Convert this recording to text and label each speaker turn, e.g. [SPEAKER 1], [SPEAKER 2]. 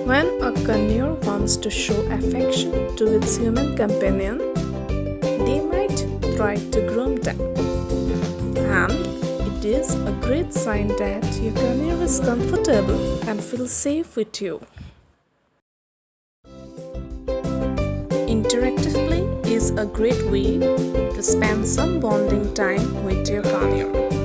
[SPEAKER 1] When a conure wants to show affection to its human companion, they might try to groom them. And it is a great sign that your conure is comfortable and feels safe with you. Interactive play is a great way to spend some bonding time with your conure.